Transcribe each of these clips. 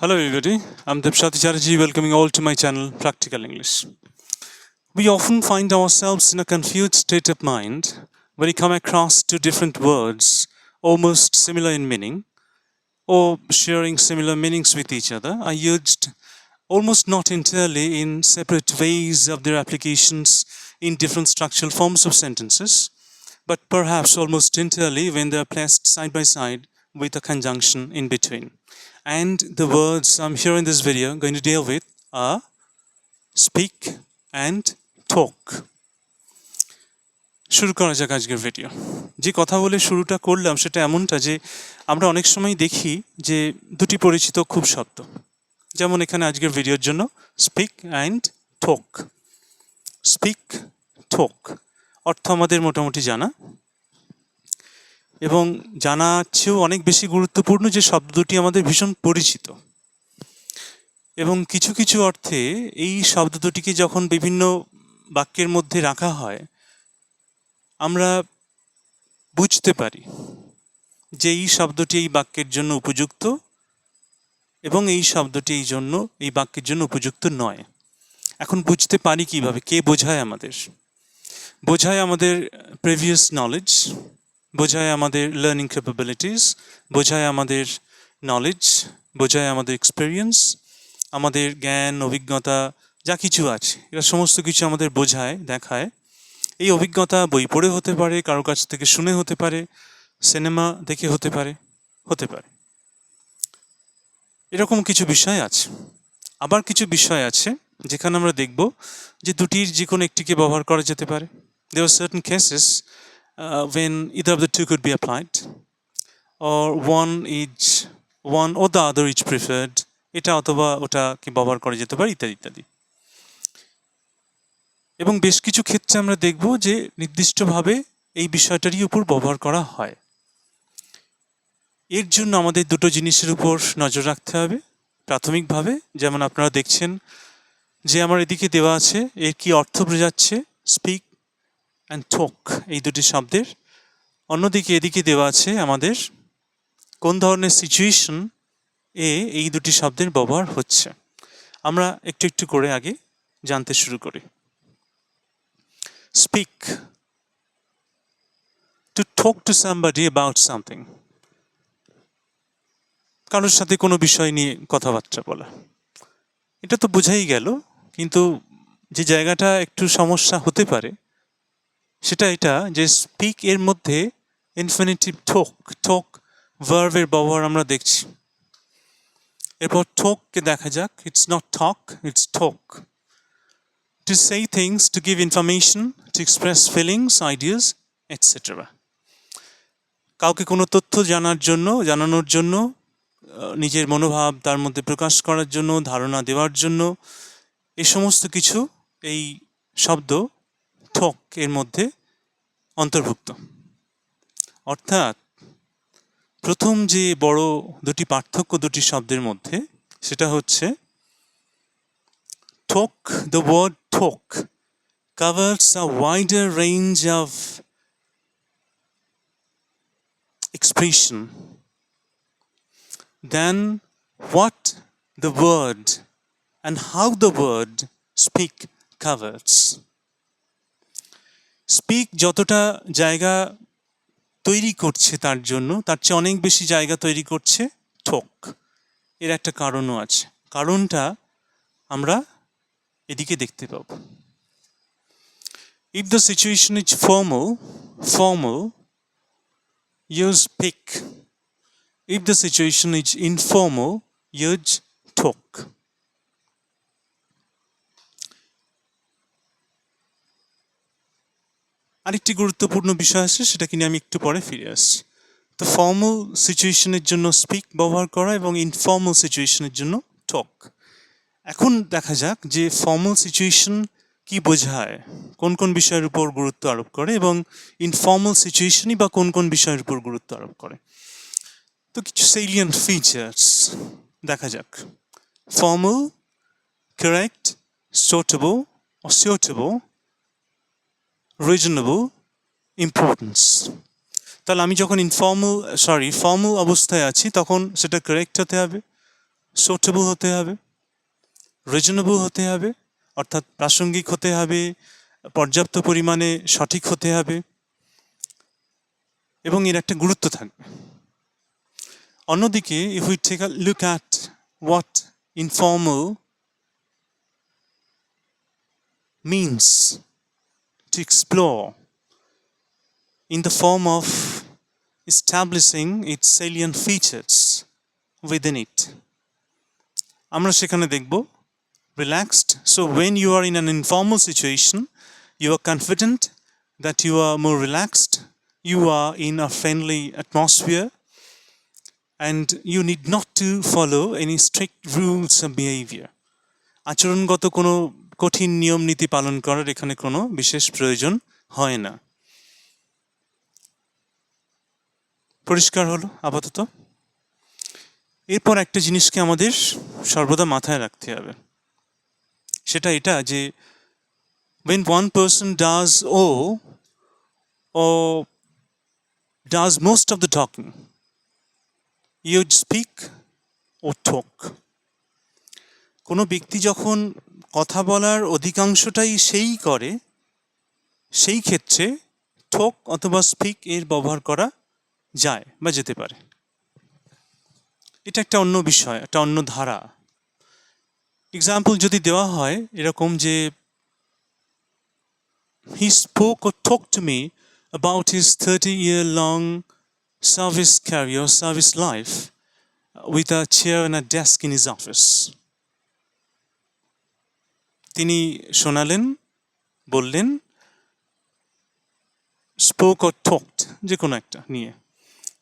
Hello everybody, I'm Dipshati Chatterjee welcoming all to my channel Practical English. We often find ourselves in a confused state of mind when we come across two different words almost similar in meaning or sharing similar meanings with each other are used almost not entirely in separate ways of their applications in different structural forms of sentences, but perhaps almost entirely when they are placed side by side with a conjunction in between. And the words I'm here in this video going to deal with are speak and talk. শুরু করা যাক আজকের video. যে কথা বলে শুরুটা করলাম সেটা এমনটা যে আমরা অনেক সময় দেখি যে দুটি পরিচিত খুব শব্দ, যেমন এখানে আজকের ভিডিওর জন্য স্পিক অ্যান্ড টোক। স্পিক টোক অর্থ আমাদের মোটামুটি জানা, এবং জানার চেয়েও অনেক বেশি গুরুত্বপূর্ণ যে শব্দ দুটি আমাদের ভীষণ পরিচিত, এবং কিছু কিছু অর্থে এই শব্দ দুটিকে যখন বিভিন্ন বাক্যের মধ্যে রাখা হয় আমরা বুঝতে পারি যে এই শব্দটি এই বাক্যের জন্য উপযুক্ত এবং এই শব্দটি এই বাক্যের জন্য উপযুক্ত নয়। এখন বুঝতে পারি কিভাবে? কে বোঝায় আমাদের? বোঝায় আমাদের প্রিভিয়াস নলেজ, বোঝায় আমাদের লার্নিং ক্যাপাবিলিটিস, বোঝায় আমাদের নলেজ, বোঝায় আমাদের এক্সপিরিয়েন্স, আমাদের জ্ঞান অভিজ্ঞতা যা কিছু আছে এরা সমস্ত কিছু আমাদের বোঝায়, দেখায়। এই অভিজ্ঞতা বই পড়ে হতে পারে, কারো কাছ থেকে শুনে হতে পারে, সিনেমা দেখে হতে পারে। এরকম কিছু বিষয় আছে। আবার কিছু বিষয় আছে যেখানে আমরা দেখব যে দুটির যে কোনো একটিকে ব্যবহার করা যেতে পারে। There are certain cases when either of the two could be applied, or one or the other is preferred, এটা অথবা ওটাকে ব্যবহার করা যেতে পারে, ইত্যাদি ইত্যাদি। এবং বেশ কিছু ক্ষেত্রে আমরা দেখব যে নির্দিষ্টভাবে এই বিষয়টারই উপর ব্যবহার করা হয়। এর জন্য আমাদের দুটো জিনিসের উপর নজর রাখতে হবে প্রাথমিকভাবে। যেমন আপনারা দেখছেন যে আমার এদিকে দেওয়া আছে এর কি অর্থ বোঝাচ্ছে, স্পিক অ্যান্ড টোক এই দুটি শব্দের। অন্যদিকে এদিকে দেওয়া আছে আমাদের কোন ধরনের সিচুয়েশন এই দুটি শব্দের ব্যবহার হচ্ছে। আমরা একটু একটু করে আগে জানতে শুরু করি। Speak, to talk to somebody about something, কারোর সাথে কোনো বিষয় নিয়ে কথাবার্তা বলা। এটা তো বোঝাই গেল, কিন্তু যে জায়গাটা একটু সমস্যা হতে পারে সেটা এটা যে স্পিক এর মধ্যে ইনফিনিটিভ টোক ভার্বের ব্যবহার আমরা দেখছি। এরপর টোককে দেখা যাক, ইটস নট টক, ইটস টোক। To say things, to give information, to express feelings, ideas, etcetera. কাউকে কোনো তথ্য জানানোর জন্য, নিজের মনোভাব তার মধ্যে প্রকাশ করার জন্য, ধারণা দেওয়ার জন্য, এই সমস্ত কিছু এই শব্দ টোক এর মধ্যে অন্তর্ভুক্ত। অর্থাৎ প্রথম যে বড় দুটি পার্থক্য দুটি শব্দের মধ্যে সেটা হচ্ছে টোক, the word talk covers a wider range of expression than what the word and how the word speak covers. Speak যতটা জায়গা তৈরি করছে তার জন্য, তার চেয়ে অনেক বেশি জায়গা তৈরি করছে টোক। এর একটা কারণও আছে, কারণটা আমরা এদিকে দেখতে পাব। If the situation is formal, use speak. If the situation is informal, use talk. আরেকটি গুরুত্বপূর্ণ বিষয় আছে, সেটাকে নিয়ে আমি একটু পরে ফিরে আসছি। তো ফর্মাল সিচুয়েশনের জন্য স্পিক ব্যবহার করা এবং ইনফর্মাল সিচুয়েশনের জন্য টক। এখন দেখা যাক যে ফর্মাল সিচুয়েশন কি বোঝায়, কোন কোন বিষয়ের উপর গুরুত্ব আরোপ করে, এবং ইনফর্মাল সিচুয়েশনই বা কোন কোন বিষয়ের উপর গুরুত্ব আরোপ করে। তো কিছু সেলিয়েন্ট ফিচার্স দেখা যাক। Formal, correct, suitable, reasonable, importance. তাহলে আমি যখন ফর্মাল অবস্থায় আছি তখন সেটা কারেক্ট হতে হবে, সুটেবল হতে হবে, রিজনেবল হতে হবে, অর্থাৎ প্রাসঙ্গিক হতে হবে, পর্যাপ্ত পরিমাণে সঠিক হতে হবে এবং এর একটা গুরুত্ব থাকবে। অন্যদিকে if we take a look at what informal means to explore in the form of establishing its salient features within it, আমরা সেখানে দেখব relaxed. So when you are in an informal situation, you are confident that you are more relaxed, you are in a friendly atmosphere, and you need not to follow any strict rules of behavior. আচরণগত কোনো কঠিন নিয়ম নীতি পালন করার এখানে কোনো বিশেষ প্রয়োজন হয় না। পরিষ্কার হলো আপাতত? এরপর একটা জিনিসকে আমাদের সর্বদা মাথায় রাখতে হবে, সেটা এটা যে when one person does or does most of the talking, you speak or talk. কোনো ব্যক্তি যখন কথা বলার অধিকাংশটাই সেই করে, সেই ক্ষেত্রে ঠোক অথবা স্পিক এর ব্যবহার করা যায় বা যেতে পারে। এটা একটা অন্য বিষয়, একটা অন্য ধারা। এক্সাম্পল যদি দেওয়া হয় এরকম যে he spoke or talked to me about his 30-year-long service career, service life with a chair and a desk in his office. তিনি শোনালেন, বললেন, spoke or talked যে কোনো একটা নিয়ে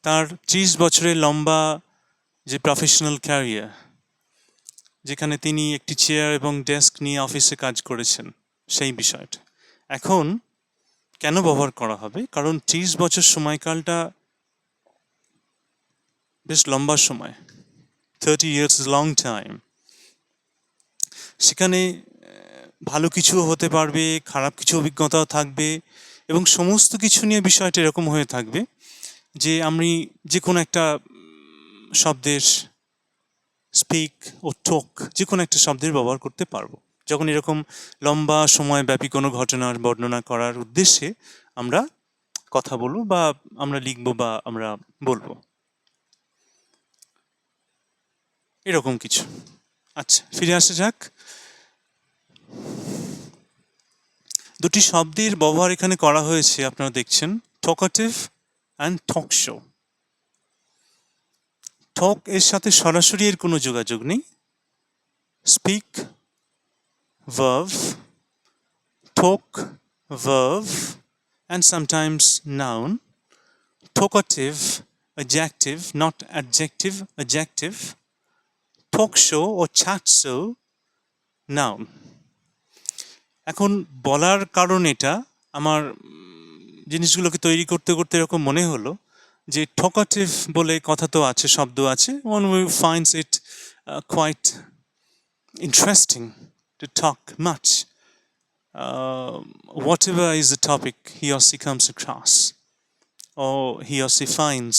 তার 30 বছরের লম্বা যে প্রফেশনাল ক্যারিয়ার, যেখানে তিনি একটি চেয়ার এবং ডেস্ক নিয়ে অফিসে কাজ করেছেন, সেই বিষয়টা এখন কেন ব্যবহার করা হবে? কারণ 30 বছর সময়কালটা বেশ লম্বা সময়, 30 years is a long time. সেখানে ভালো কিছুও হতে পারবে, খারাপ কিছু অভিজ্ঞতাও থাকবে এবং সমস্ত কিছু নিয়ে বিষয়টা এরকম হয়ে থাকবে যে আমি যে কোনো একটা শব্দের স্পিক ও টোক যে কোনো একটা শব্দের ব্যবহার করতে পারবো যখন এরকম লম্বা সময়ব্যাপী কোনো ঘটনার বর্ণনা করার উদ্দেশ্যে আমরা কথা বলবো বা আমরা লিখবো বা আমরা বলবো, এরকম কিছু। আচ্ছা, ফিরে আসা যাক। দুটি শব্দের ব্যবহার এখানে করা হয়েছে, আপনারা দেখছেন, টকাটিভ অ্যান্ড টক শো। টক এর সাথে সরাসরি এর কোনো যোগাযোগ নেই। Speak verb, talk verb, and sometimes noun. Talkative adjective, not adjective, adjective. Talk show or chat show noun. এখন বলার কারণ এটা আমার জিনিসগুলোকে তৈরি করতে করতে এরকম মনে হলো যে টকাটিভ বলে কথা তো আছে, শব্দ আছে, one finds it quite interesting to talk much. Whatever is the topic he or she comes across or he or she finds.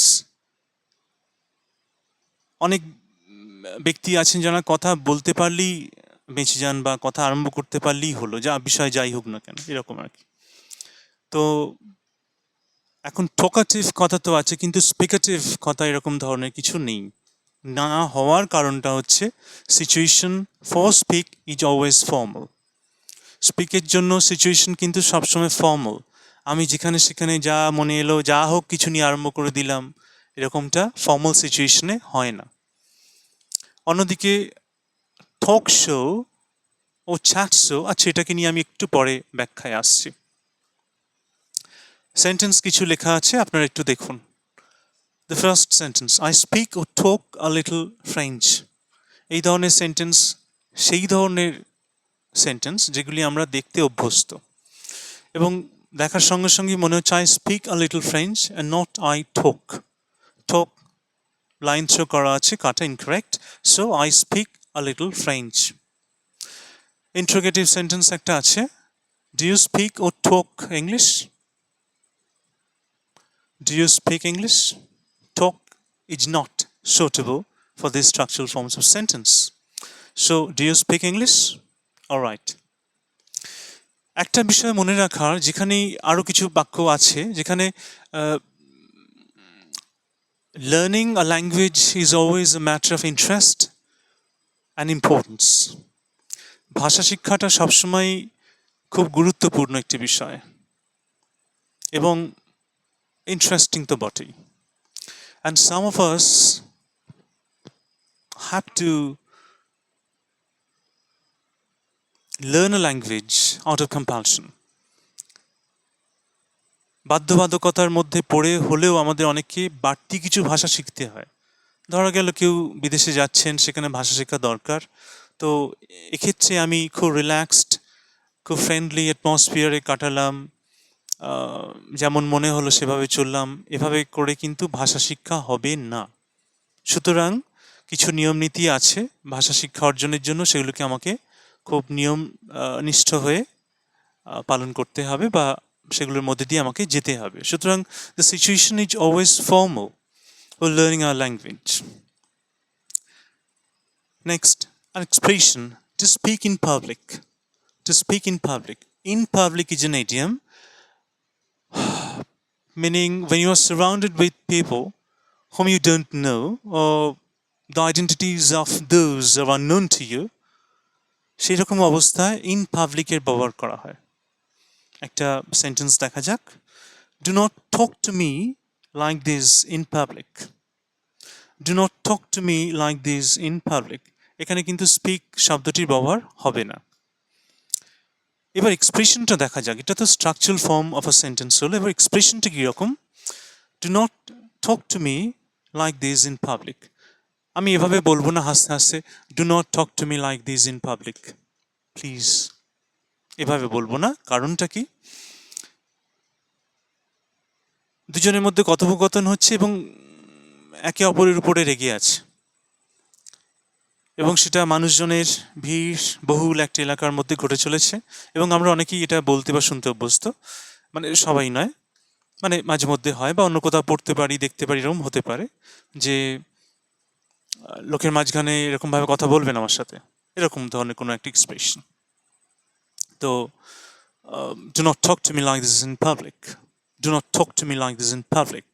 অনেক ব্যক্তি আছেন যারা কথা বলতে পারলেই বেঁচে যান বা কথা আরম্ভ করতে পারলেই হলো, যা বিষয় যাই হোক না কেন, এরকম আর কি। তো এখন টকাটিভ কথা তো আছে কিন্তু স্পিকাটিভ কথা এরকম ধরনের কিছু নেই। না হওয়ার কারণটা হচ্ছে situation for speak is always formal. স্পিকের জন্য সিচুয়েশন কিন্তু সবসময় ফর্মাল। আমি যেখানে সেখানে যা মনে এলো যা হোক কিছু নিয়ে আরম্ভ করে দিলাম, এরকমটা ফর্মাল সিচুয়েশনে হয় না। অন্যদিকে টক শো ও চ্যাট শো, আচ্ছা এটাকে নিয়ে আমি একটু পরে ব্যাখ্যায় আসছি। সেন্টেন্স কিছু লেখা আছে, আপনারা একটু দেখুন। The first sentence, I speak or talk a little French. এই ধরনের সেন্টেন্স সেই ধরনের সেন্টেন্স যেগুলি আমরা দেখতে অভ্যস্ত এবং দেখার সঙ্গে সঙ্গে মনে হচ্ছে I speak a little French and not I talk. Talk line throw করা আছে, কাটা incorrect, so I speak a little French. Interrogative sentence একটা আছে, do you speak or talk English? Do you speak English? Talk is not suitable for these structural forms of sentence. So, do you speak English? All right. একটা বিষয় মনে রাখার, যেখানে আরো কিছু বাক্য আছে যেখানে learning a language is always a matter of interest and importance. ভাষা শিক্ষাটা সবসময় খুব গুরুত্বপূর্ণ একটি বিষয় এবং ইন্টারেস্টিং তো বটেই। And some of us have to learn a language out of compulsion. বাধ্যবাধকতার মধ্যে পড়ে হলেও আমাদের অনেককে বাড়তি কিছু ভাষা শিখতে হয়। ধরা গেল কেউ বিদেশে যাচ্ছেন, সেখানে ভাষা শেখা দরকার, তো এক্ষেত্রে আমি খুব রিল্যাক্সড, খুব ফ্রেন্ডলি অ্যাটমসফিয়ারে কাটালাম, যেমন মনে হলো সেভাবে চললাম, এভাবে করে কিন্তু ভাষা শিক্ষা হবে না। সুতরাং কিছু নিয়ম নীতি আছে ভাষা শিক্ষা অর্জনের জন্য, সেগুলোকে আমাকে খুব নিয়ম নিষ্ঠ হয়ে পালন করতে হবে বা সেগুলোর মধ্যে দিয়ে আমাকে যেতে হবে। সুতরাং the situation is always formal for learning our language. Next, an expression, to speak in public. To speak in public. In public is an idiom meaning when you are surrounded with people whom you don't know, or the identities of those are unknown to you, সেই রকম অবস্থায় in public এর ব্যবহার করা হয়। একটা sentence দেখা যাক। Do not talk to me like this in public. Do not talk to me like this in public. এখানে কিন্তু স্পিক শব্দটির ব্যবহার হবে না। এবার এক্সপ্রেশনটা দেখা যাক। এটা তো structural form of a sentence হলো, এবার এক্সপ্রেশনটা কীরকম? Do not talk to me like this in public. আমি এভাবে বলবো না হাসতে হাসতে, do not talk to me like this in public, please, এভাবে বলবো না। কারণটা কি? দুজনের মধ্যে কথোপকথন হচ্ছে এবং একে অপরের উপরে রেগে আছে, এবং সেটা মানুষজনের ভিড় বহুল একটা এলাকার মধ্যে ঘটে চলেছে, এবং আমরা অনেকেই এটা বলতে বা শুনতে অভ্যস্ত, মানে সবাই নয়, মানে মাঝে মধ্যে হয় বা অন্য কোথাও পড়তে পারি, দেখতে পারি, এরকম হতে পারে যে লোকের মাঝখানে এরকমভাবে কথা বলবেন আমার সাথে, এরকম ধরনের কোনো একটা এক্সপ্রেশন। তো do not talk to me like this in public, do not talk to me like this in public,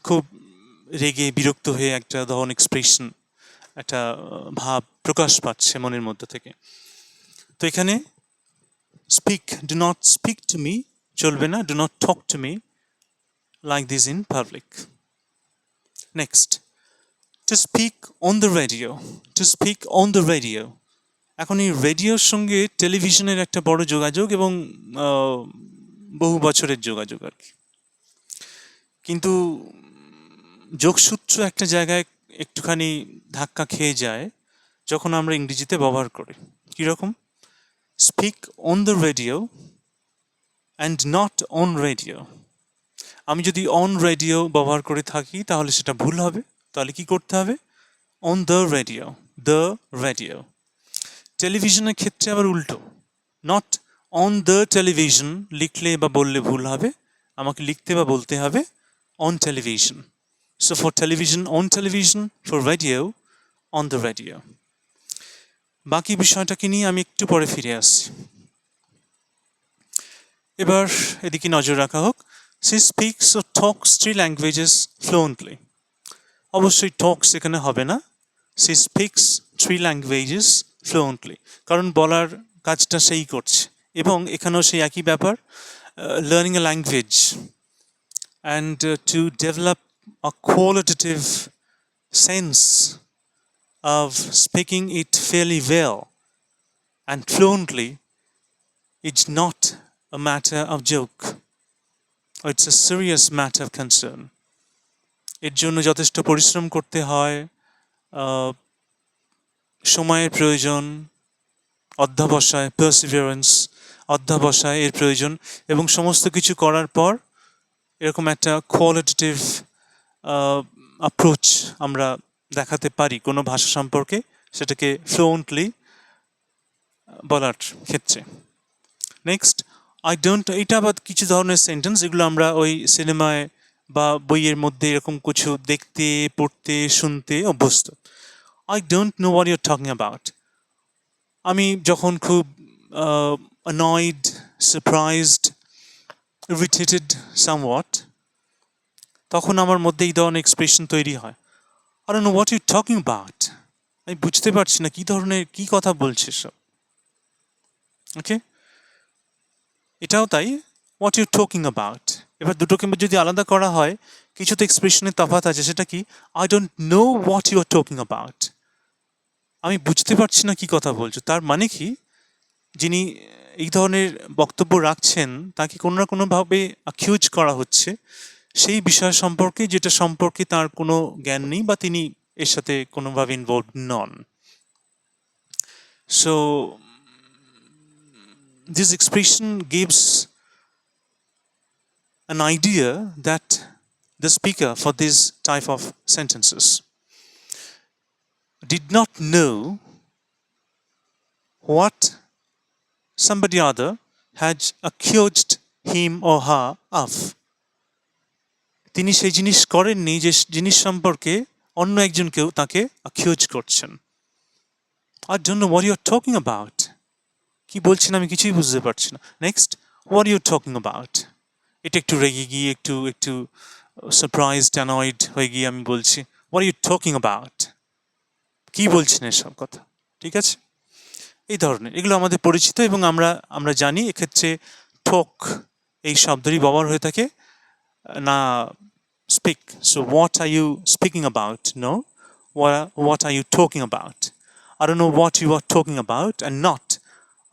খুব রেগে বিরক্ত হয়ে একটা ধরন এক্সপ্রেশন, একটা ভাব প্রকাশ পাচ্ছে মনের মধ্যে থেকে। তো এখানে speak, do not speak to me চলবে না, do not talk to me like this in public. Next, two speak on the radio, two speak on the radio. এখন এই রেডিওর সঙ্গে টেলিভিশনের একটা বড় যোগাযোগ এবং বহু বছরের যোগাযোগ আর কি, কিন্তু যোগসূত্র একটা জায়গায় একটুখানি ধাক্কা খেয়ে যায় যখন আমরা ইংরেজিতে ব্যবহার করি। কীরকম? Speak on the radio and not on radio. আমি যদি অন রেডিও ব্যবহার করে থাকি তাহলে সেটা ভুল হবে, তাহলে কি করতে হবে? On the radio, the radio. টেলিভিশনের ক্ষেত্রে আবার উল্টো, নট অন দ্য টেলিভিশন লিখলে বা বললে ভুল হবে, আমাকে লিখতে বা বলতে হবে on television. So for television, on television, for radio, on the radio. বাকি বিষয়টাকে নিয়ে আমি একটু পরে ফিরে আসছি। এবার এদিকে নজর রাখা হোক। She speaks or talks 3 languages fluently. অবশ্যই talks এখানে হবে না, she speaks 3 languages fluently, কারণ বলার কাজটা সেই করছে, এবং এখানেও সেই একই ব্যাপার, learning a language and to develop a qualitative sense of speaking it fairly well and fluently, it's not a matter of joke, it's a serious matter of concern. এর জন্য যথেষ্ট পরিশ্রম করতে হয়, সময়ের প্রয়োজন, অধ্যবসায়, পারসিভিয়ারেন্স, অধ্যবসায় এর প্রয়োজন, এবং সমস্ত কিছু করার পর এরকম একটা কোয়ালিটেটিভ অ্যাপ্রোচ আমরা দেখাতে পারি কোনো ভাষা সম্পর্কে, সেটাকে ফ্লুয়েন্টলি বলার ক্ষেত্রে। নেক্সট, আই ডোন্ট, এটা আবার কিছু ধরনের সেন্টেন্স, এগুলো আমরা ওই সিনেমায় বা বইয়ের মধ্যে এরকম কিছু দেখতে, পড়তে, শুনতে অভ্যস্ত। I don't know what your talking about. আমি যখন খুব annoyed, surprised, irritated somewhat, তখন আমার মধ্যে এই ধরনের এক্সপ্রেশন তৈরি হয়। I don't know what you're talking about. আমি বুঝতে পারছি না কি কথা বলছিস সব। ওকে, এটাও তাই, হোয়াট ইউ টকিং অ্যাবাউট। এবার দুটোকে যদি আলাদা করা হয়, কিছু তো এক্সপ্রেশনের তফাৎ আছে, সেটা কি, I don't know what you are talking about. আমি বুঝতে পারছি না কি কথা বলছো। তার মানে কি, যিনি এই ধরনের বক্তব্য রাখছেন তাকে কোনো না কোনোভাবে অ্যাকিউজ করা হচ্ছে সেই বিষয় সম্পর্কে, যেটা সম্পর্কে তার কোনো জ্ঞান নেই বা তিনি এর সাথে কোনোভাবে involve non. So this expression gives an idea that the speaker for this type of sentences did not know what somebody other had accused him or her of. তিনি সেই জিনিস করেননি যে জিনিস সম্পর্কে অন্য একজন কেউ তাকে অ্যাকিউজ করছেন। I don't know what you are talking about. কি বলছেন আমি কিছুই বুঝতে পারছি না। Next, what are you talking about? এটা একটু রেগে গিয়ে একটু সারপ্রাইজড, অ্যানয়েড হয়ে গিয়ে আমি বলছি, what are you talking about? কি বলছেন এসব কথা? ঠিক আছে, এই ধরনের এগুলো আমাদের পরিচিত এবং আমরা জানি এক্ষেত্রে ঠোক এই শব্দটি ব্যবহার হয়ে থাকে না speak. So what are you speaking about, no what are you talking about. I don't know what you are talking about and not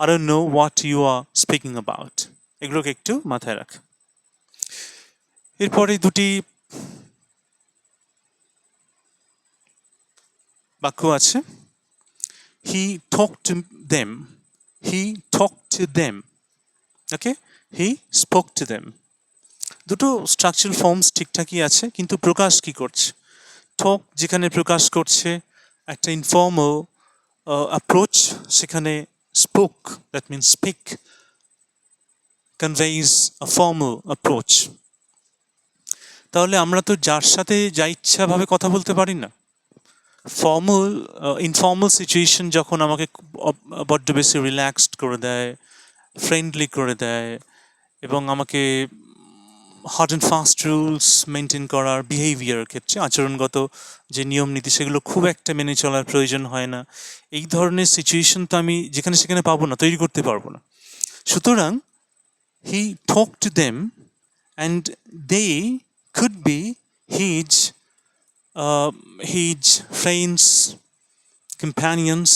I don't know what you are speaking about. এগুলোকে একটু মাথায় রাখ। এরপরে দুটি বাক্য আছে, he talked to them, he talked to them, okay, he spoke to them। দুটো structural forms ঠিকঠাকই আছে, কিন্তু প্রকাশ কি করছে। টক যেখানে প্রকাশ করছে একটা ইনফর্মাল অ্যাপ্রোচ, সেখানে spoke, that means speak, conveys a formal approach. তাহলে আমরা তো যার সাথে যা ইচ্ছাভাবে কথা বলতে পারি না। ফর্মাল ইনফর্মাল সিচুয়েশন যখন আমাকে বড্ড বেশি রিল্যাক্সড করে দেয়, ফ্রেন্ডলি করে দেয় এবং আমাকে hard and fast rules maintain করার, বিহেভিয়ারের ক্ষেত্রে আচরণগত যে নিয়ম নীতি সেগুলো খুব একটা মেনে চলার প্রয়োজন হয় না, এই ধরনের সিচুয়েশন তো আমি যেখানে সেখানে পাবো না, তৈরি করতে পারবো না। সুতরাং he talk to them and they could be his friends, companions,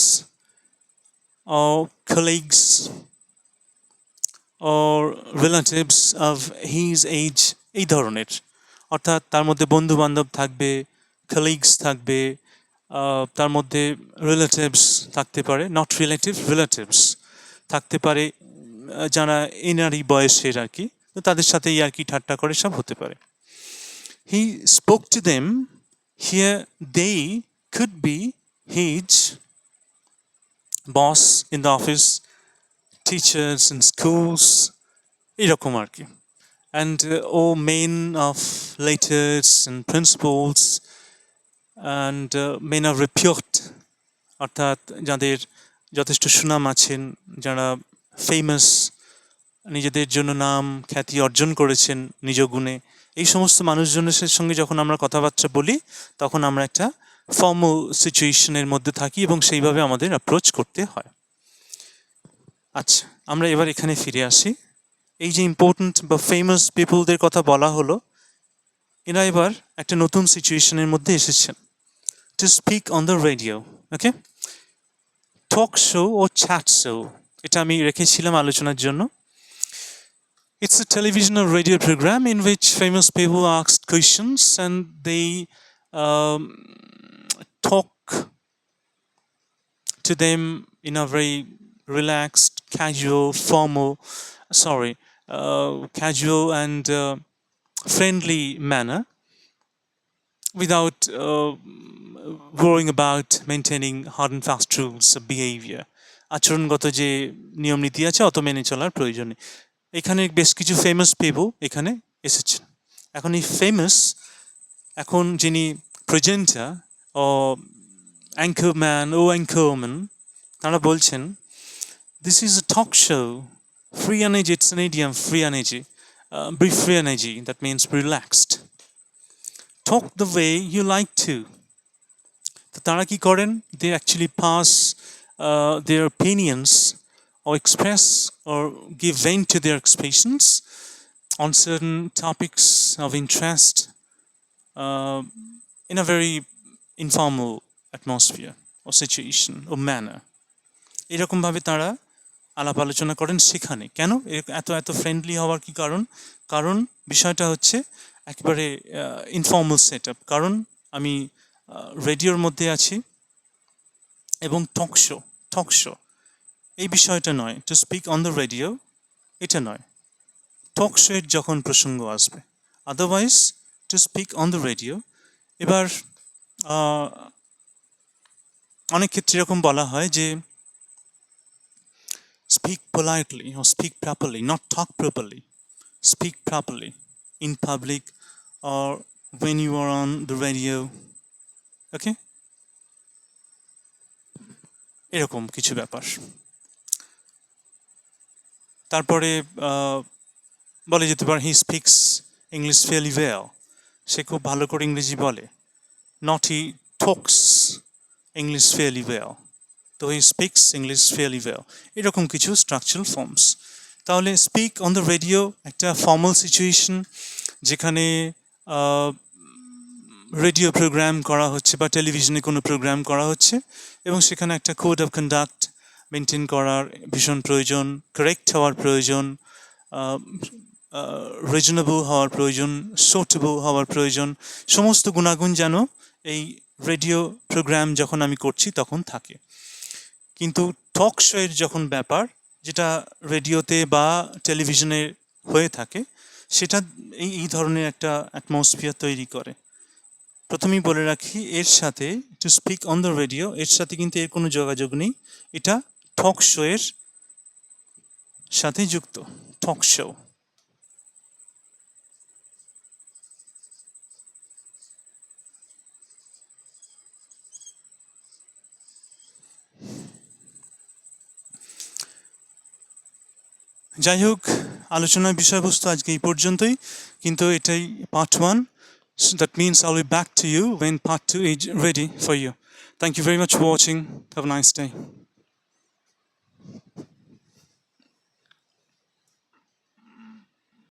or colleagues, or relatives of his age, এই ধরনের। অর্থাৎ তার মধ্যে বন্ধু বান্ধব থাকবে, কলিগস থাকবে, তার মধ্যে রিলেটিভস থাকতে পারে, নট রিলেটিভ, রিলেটিভস থাকতে পারে, যারা এনারই বয়সের আর কি, তো তাদের সাথেই আর কি ঠাট্টা করে সব হতে পারে। He spoke to them, here they could be his boss in the office, teachers in schools, এরকম আর কি, and men of letters and principals and men of repute, অর্থাৎ যাদের যথেষ্ট সুনাম আছেন, যারা ফেমাস, নিজেদের জন্য নাম খ্যাতি অর্জন করেছেন নিজ গুণে, এই সমস্ত মানুষজনের সঙ্গে যখন আমরা কথাবার্তা বলি তখন আমরা একটা ফর্মাল সিচুয়েশনের মধ্যে থাকি এবং সেইভাবে আমাদের অ্যাপ্রোচ করতে হয়। আচ্ছা, আমরা এবার এখানে ফিরে আসি। এই যে ইম্পর্ট্যান্ট বা ফেমাস পিপলদের কথা বলা হলো, এরা এবার একটা নতুন সিচুয়েশনের মধ্যে এসেছেন। To speak on the radio, okay, talk show or chat show, এটা আমি রেখেছিলাম আলোচনার জন্য। It's a television or radio program in which famous people asked questions and they talk to them in a very relaxed, casual and friendly manner without worrying about maintaining hard and fast rules of behavior. আচরণগত যে নিয়ম নীতি আছে অত মেনে চলার প্রয়োজন নেই। এখানে বেশ কিছু ফেমাস পিপল এখানে এসেছেন। এখন এই ফেমাস, এখন যিনি প্রেজেন্টার ও অ্যাঙ্কারম্যান ও অ্যাঙ্কারম্যান, তারা বলছেন this is a talk show. Free energy, it's an idiom, free energy. Be free energy, that means be relaxed. Talk the way you like to. তো তারা কি করেন? They actually pass their opinions or express or give vent to their expressions on certain topics of interest uh, in a very informal atmosphere or situation or manner. এরকমভাবে তারা আলাপ আলোচনা করেন সেখানে। কেন এত এত ফ্রেন্ডলি হওয়ার কি কারণ? কারণ বিষয়টা হচ্ছে একেবারে ইনফর্মাল সেট আপ। কারণ আমি রেডিওর মধ্যে আছি এবং টক শো এই বিষয়টা নয়, two speak on the radio এটা নয়, টক শোয়ের যখন প্রসঙ্গ আসবে। Otherwise two speak on the radio. এবার অনেক ক্ষেত্রে এরকম বলা হয় যে speak politely or speak properly, not talk properly. Speak properly in public or when you are on the radio. Okay? এরকম কিছু ব্যাপার। তারপরে বলে যেতে পারে he speaks English fairly well, সে খুব ভালো করে ইংরেজি বলে। Not he talks English fairly well, তো he speaks English fairly well, এরকম কিছু স্ট্রাকচারাল ফর্মস। তাহলে স্পিক অন দ্য রেডিও একটা ফর্মাল সিচুয়েশন যেখানে রেডিও প্রোগ্রাম করা হচ্ছে বা টেলিভিশনে কোনো প্রোগ্রাম করা হচ্ছে এবং সেখানে একটা কোড অফ কন্ডাক্ট মেনটেন করার ভীষণ প্রয়োজন, কারেক্ট হওয়ার প্রয়োজন, রিজনেবল হওয়ার প্রয়োজন, সুটেবল হওয়ার প্রয়োজন, সমস্ত গুণাগুণ যেন এই রেডিও প্রোগ্রাম যখন আমি করছি তখন থাকে। কিন্তু টক শোয়ের যখন ব্যাপার, যেটা রেডিওতে বা টেলিভিশনে হয়ে থাকে, সেটা এই ধরনের একটা অ্যাটমসফিয়ার তৈরি করে। প্রথমেই বলে রাখি এর সাথে two speak on the radio এর সাথে কিন্তু এর কোনো যোগাযোগ নেই, এটা টক শোয়ের সাথে যুক্ত, টক শো। যাই হোক, আলোচনার বিষয়বস্তু আজকে এই পর্যন্তই, কিন্তু এটাই part 1. So that means I'll be back to you when part 2 is ready for you. Thank you very much for watching. Have a nice day.